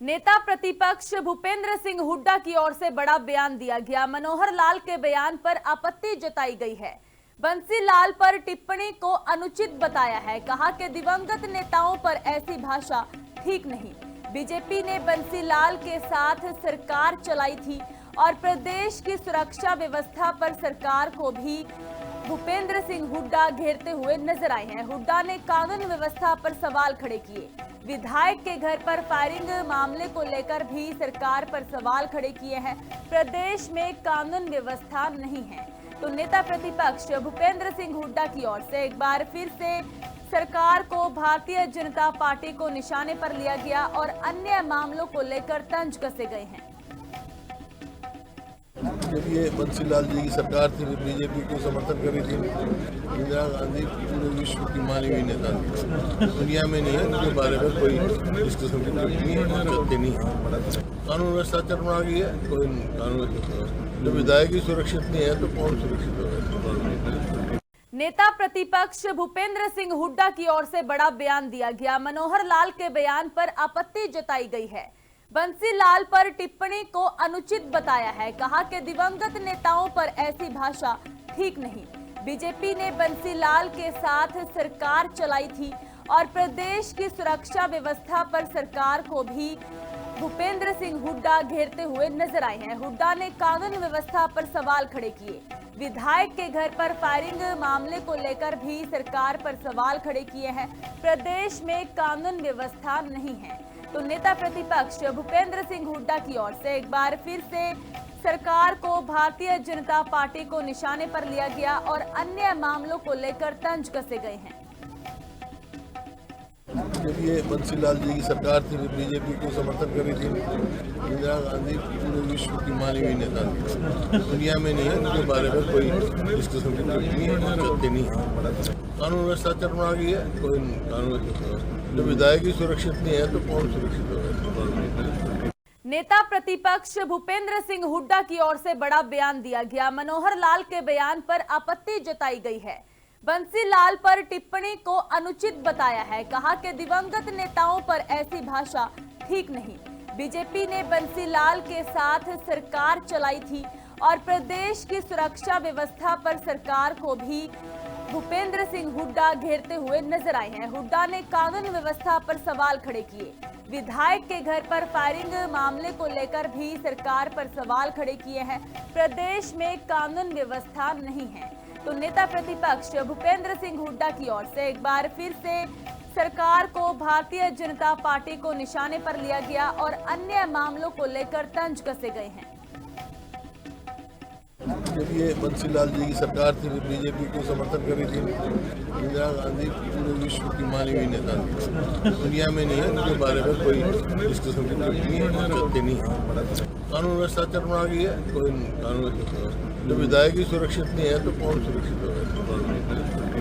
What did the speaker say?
नेता प्रतिपक्ष भूपेंद्र सिंह हुड्डा की ओर से बड़ा बयान दिया गया। मनोहर लाल के बयान पर आपत्ति जताई गई है। बंसी लाल पर टिप्पणी को अनुचित बताया है। कहा कि दिवंगत नेताओं पर ऐसी भाषा ठीक नहीं। बीजेपी ने बंसी लाल के साथ सरकार चलाई थी और प्रदेश की सुरक्षा व्यवस्था पर सरकार को भी भूपेंद्र सिंह हुड्डा घेरते हुए नजर आए हैं। हुड्डा ने कानून व्यवस्था पर सवाल खड़े किए। विधायक के घर पर फायरिंग मामले को लेकर भी सरकार पर सवाल खड़े किए हैं। प्रदेश में कानून व्यवस्था नहीं है। तो नेता प्रतिपक्ष भूपेंद्र सिंह हुड्डा की ओर से एक बार फिर से सरकार को, भारतीय जनता पार्टी को निशाने पर लिया गया और अन्य मामलों को लेकर तंज कसे गए हैं। जब ये बंसीलाल जी की सरकार थी, बीजेपी को समर्थन करी थी। इंदिरा गांधी पूरे विश्व की मानी हुई नेता थी, दुनिया में नहीं है उनके बारे में कोई इस किस्म की टिप्पणी चलती नहीं है। कानून व्यवस्था चरमरा गई है। कोई कानून जब विधायक ही सुरक्षित नहीं है तो कौन सुरक्षित होगा। नेता प्रतिपक्ष भूपेंद्र सिंह हुड्डा की ओर से बड़ा बयान दिया गया। मनोहर लाल के बयान पर आपत्ति जताई गई है। बंसी लाल पर टिप्पणी को अनुचित बताया है। कहा कि दिवंगत नेताओं पर ऐसी भाषा ठीक नहीं। बीजेपी ने बंसी लाल के साथ सरकार चलाई थी और प्रदेश की सुरक्षा व्यवस्था पर सरकार को भी भूपेंद्र सिंह हुड्डा घेरते हुए नजर आए हैं। हुड्डा ने कानून व्यवस्था पर सवाल खड़े किए। विधायक के घर पर फायरिंग मामले को लेकर भी सरकार पर सवाल खड़े किए हैं। प्रदेश में कानून व्यवस्था नहीं है। तो नेता प्रतिपक्ष भूपेंद्र सिंह हुड्डा की ओर से एक बार फिर से सरकार को, भारतीय जनता पार्टी को निशाने पर लिया गया और अन्य मामलों को लेकर तंज कसे गए हैं। जब ये बंसीलाल जी की सरकार थी, बीजेपी को समर्थन करी थी। इंदिरा गांधी पूरे विश्व की मानी हुई नेता थी, दुनिया में नहीं है उनके बारे में कोई इस किस्म की टिप्पणी चलती नहीं है। कानून व्यवस्था चरमरा गई है। कोई कानून जब विधायक ही सुरक्षित नहीं है तो कौन सुरक्षित होगा। नेता प्रतिपक्ष भूपेंद्र सिंह हुड्डा की ओर से बड़ा बयान दिया गया। मनोहर लाल के बयान पर आपत्ति जताई गई है। बंसी लाल पर टिप्पणी को अनुचित बताया है। कहा कि दिवंगत नेताओं पर ऐसी भाषा ठीक नहीं। बीजेपी ने बंसी लाल के साथ सरकार चलाई थी और प्रदेश की सुरक्षा व्यवस्था पर सरकार को भी भूपेंद्र सिंह हुड्डा घेरते हुए नजर आए हैं। हुड्डा ने कानून व्यवस्था पर सवाल खड़े किए। विधायक के घर पर फायरिंग मामले को लेकर भी सरकार पर सवाल खड़े किए हैं। प्रदेश में कानून व्यवस्था नहीं है। तो नेता प्रतिपक्ष भूपेंद्र सिंह हुड्डा की ओर से एक बार फिर से सरकार को, भारतीय जनता पार्टी को निशाने पर लिया गया और अन्य मामलों को लेकर तंज कसे गए हैं। जब ये बंसीलाल जी की सरकार थी, बीजेपी को समर्थन करी थी। इंदिरा गांधी पूरे विश्व की मानी हुई नेता थी, दुनिया में नहीं है उनके बारे में कोई इस किस्म की टिप्पणी चलती नहीं है। कानून व्यवस्था चरमरा गई है। कोई कानून जब विधायक ही सुरक्षित नहीं है तो कौन सुरक्षित होगा।